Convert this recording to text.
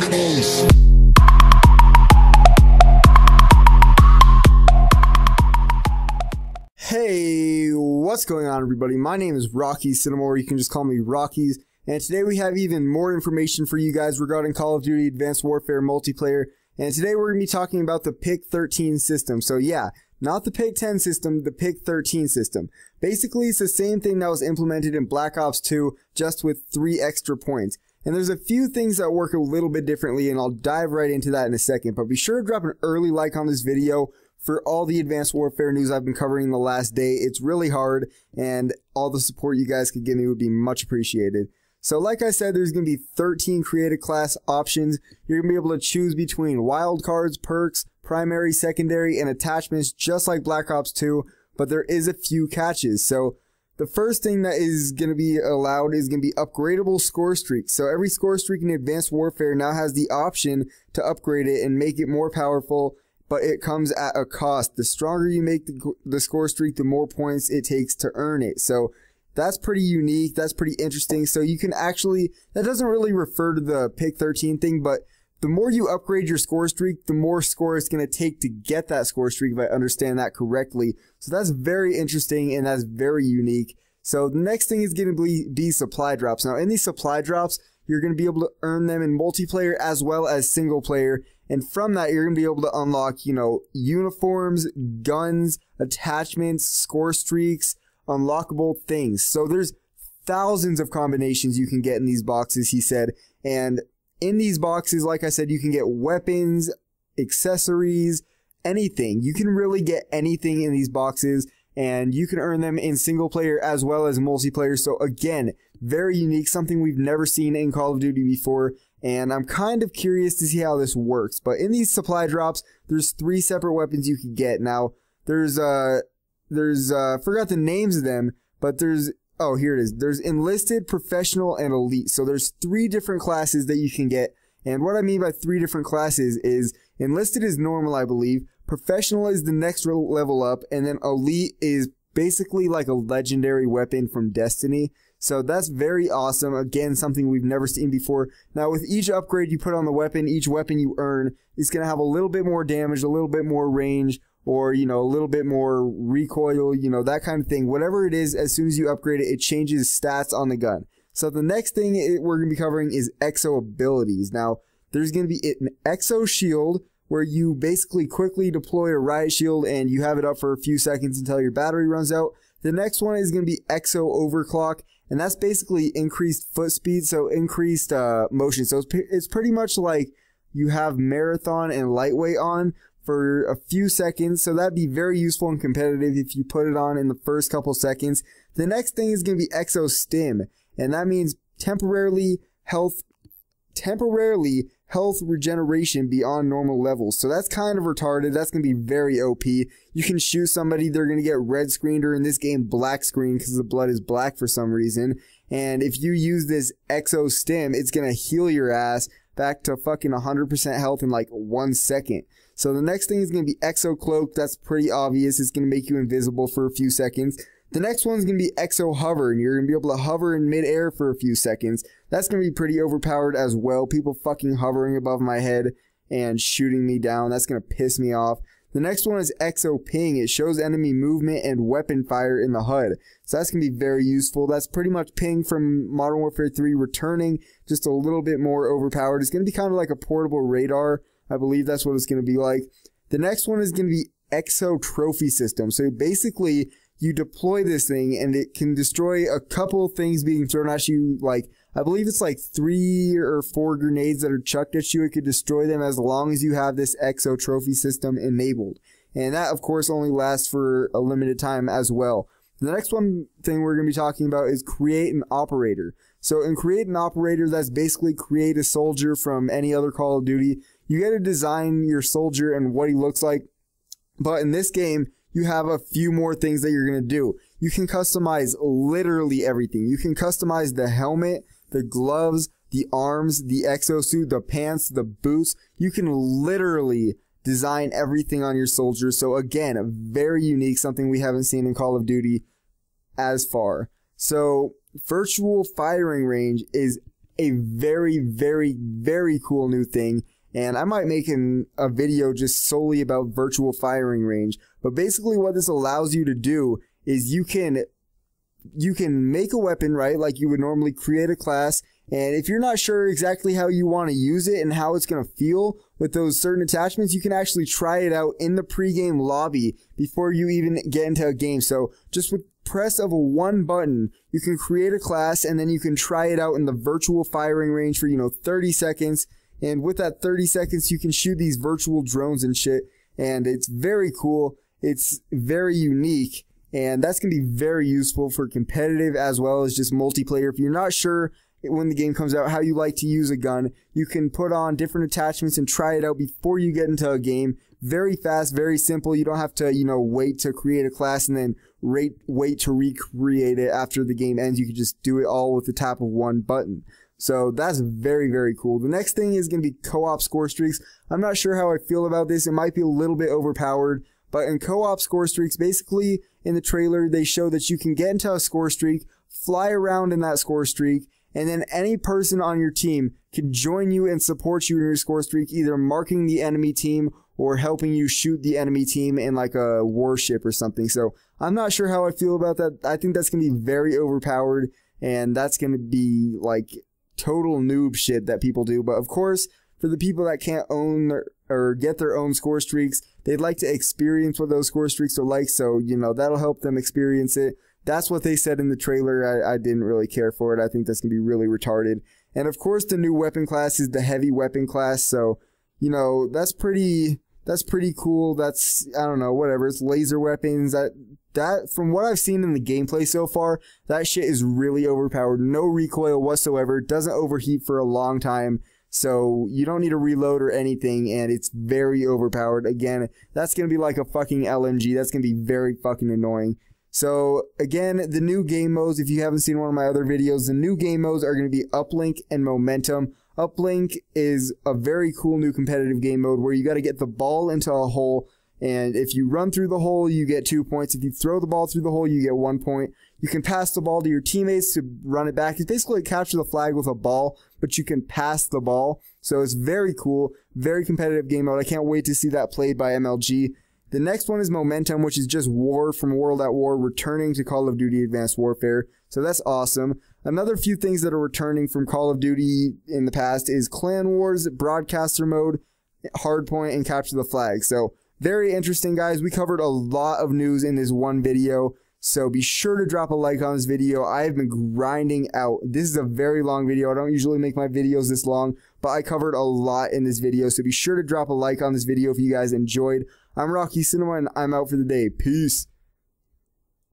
Hey, what's going on everybody? My name is Rockies.Cinema, or you can just call me Rockies, and today we have even more information for you guys regarding Call of Duty Advanced Warfare multiplayer, and today we're going to be talking about the PIC 13 system. So yeah, not the PIC 10 system, the PIC 13 system. Basically, it's the same thing that was implemented in Black Ops 2, just with 3 extra points. And there's a few things that work a little bit differently, and I'll dive right into that in a second, but be sure to drop an early like on this video for all the Advanced Warfare news I've been covering the last day. It's really hard, and all the support you guys could give me would be much appreciated. So like I said, there's going to be 13 creative class options. You're going to be able to choose between wildcards, perks, primary, secondary, and attachments just like Black Ops 2, but there is a few catches. So the first thing that is going to be allowed is going to be upgradable score streaks. So every score streak in Advanced Warfare now has the option to upgrade it and make it more powerful, but it comes at a cost. The stronger you make the score streak, the more points it takes to earn it. So that's pretty unique. That's pretty interesting. So you can actually, that doesn't really refer to the PIC 13 thing, but the more you upgrade your score streak, the more score it's going to take to get that score streak, if I understand that correctly. So that's very interesting, and that's very unique. So the next thing is going to be supply drops. Now in these supply drops, you're going to be able to earn them in multiplayer as well as single player. And from that, you're going to be able to unlock, uniforms, guns, attachments, score streaks, unlockable things. So there's thousands of combinations you can get in these boxes, he said. And in these boxes, like I said, you can get weapons, accessories, anything. You can really get anything in these boxes, and you can earn them in single player as well as multiplayer. So again, very unique, something we've never seen in Call of Duty before, and I'm kind of curious to see how this works. But in these supply drops, there's 3 separate weapons you can get. Now, there's forgot the names of them, but oh, here it is. There's enlisted, professional, and elite. So there's 3 different classes that you can get. And what I mean by 3 different classes is enlisted is normal, I believe. Professional is the next level up. And then elite is basically like a legendary weapon from Destiny. So that's very awesome. Again, something we've never seen before. Now with each upgrade you put on the weapon, each weapon you earn is going to have a little bit more damage, a little bit more range, or, a little bit more recoil, that kind of thing. Whatever it is, as soon as you upgrade it, it changes stats on the gun. So the next thing we're going to be covering is exo abilities. Now, there's going to be an exo shield, where you basically quickly deploy a riot shield and you have it up for a few seconds until your battery runs out. The next one is going to be exo overclock, and that's basically increased foot speed, so increased motion. So it's pretty much like you have marathon and lightweight on for a few seconds, so that'd be very useful and competitive if you put it on in the first couple seconds. The next thing is going to be exo stim, and that means temporarily health regeneration beyond normal levels. So that's kind of retarded. That's going to be very OP. You can shoot somebody, they're going to get red screened, or in this game black screened because the blood is black for some reason. And if you use this exo stim, it's going to heal your ass back to fucking 100% health in like 1 second. So the next thing is going to be exo cloak. That's pretty obvious. It's going to make you invisible for a few seconds. The next one is going to be exo hover, and you're going to be able to hover in midair for a few seconds. That's going to be pretty overpowered as well. People fucking hovering above my head and shooting me down. That's going to piss me off. The next one is exo ping. It shows enemy movement and weapon fire in the HUD. So that's going to be very useful. That's pretty much ping from Modern Warfare 3 returning, just a little bit more overpowered. It's going to be kind of like a portable radar. I believe that's what it's going to be like. The next one is going to be exo trophy system. So basically, you deploy this thing and it can destroy a couple of things being thrown at you. Like, I believe it's like 3 or 4 grenades that are chucked at you. It could destroy them as long as you have this exo trophy system enabled. And that, of course, only lasts for a limited time as well. The next thing we're going to be talking about is create an operator. So in create an operator, that's basically create a soldier from any other Call of Duty. You got to design your soldier and what he looks like. But in this game, you have a few more things that you're going to do. You can customize literally everything. You can customize the helmet, the gloves, the arms, the exosuit, the pants, the boots. You can literally design everything on your soldier. So again, very unique, something we haven't seen in Call of Duty as far. So virtual firing range is a very, very, very cool new thing. And I might make a video just solely about virtual firing range. But basically what this allows you to do is you can make a weapon, right? Like you would normally create a class. And if you're not sure exactly how you want to use it and how it's going to feel with those certain attachments, you can actually try it out in the pregame lobby before you even get into a game. So just with press of one button, you can create a class and then you can try it out in the virtual firing range for, 30 seconds. And with that 30 seconds, you can shoot these virtual drones and shit. And it's very cool. It's very unique. And that's going to be very useful for competitive as well as just multiplayer. If you're not sure when the game comes out how you like to use a gun, you can put on different attachments and try it out before you get into a game. Very fast, very simple. You don't have to, wait to create a class and then wait to recreate it after the game ends. You can just do it all with the tap of one button. So that's very, very cool. The next thing is going to be co-op score streaks. I'm not sure how I feel about this. It might be a little bit overpowered. But in co-op score streaks, basically in the trailer, they show that you can get into a score streak, fly around in that score streak, and then any person on your team can join you and support you in your score streak, either marking the enemy team or helping you shoot the enemy team in like a warship or something. So I'm not sure how I feel about that. I think that's going to be very overpowered, and that's going to be like total noob shit that people do. But of course, for the people that can't own or get their own score streaks, they'd like to experience what those score streaks are like. So, that'll help them experience it. That's what they said in the trailer. I didn't really care for it. I think that's going to be really retarded. And of course, the new weapon class is the heavy weapon class. So, that's pretty cool. That's, I don't know, whatever. It's laser weapons. That from what I've seen in the gameplay so far, that shit is really overpowered. No recoil whatsoever. Doesn't overheat for a long time. So you don't need to reload or anything, and it's very overpowered. Again, that's going to be like a fucking LMG. That's going to be very fucking annoying. So again, the new game modes, if you haven't seen one of my other videos, the new game modes are going to be Uplink and Momentum. Uplink is a very cool new competitive game mode where you got to get the ball into a hole, and if you run through the hole, you get 2 points. If you throw the ball through the hole, you get 1 point. You can pass the ball to your teammates to run it back. It's basically like capture the flag with a ball, but you can pass the ball. So it's very cool, very competitive game mode. I can't wait to see that played by MLG. The next one is Momentum, which is just War from World at War returning to Call of Duty Advanced Warfare. So that's awesome. Another few things that are returning from Call of Duty in the past is Clan Wars, Broadcaster Mode, Hardpoint, and Capture the Flag. So very interesting, guys. We covered a lot of news in this one video. So be sure to drop a like on this video. I have been grinding out. This is a very long video. I don't usually make my videos this long, but I covered a lot in this video. So be sure to drop a like on this video if you guys enjoyed. I'm Rockies.Cinema, and I'm out for the day. Peace.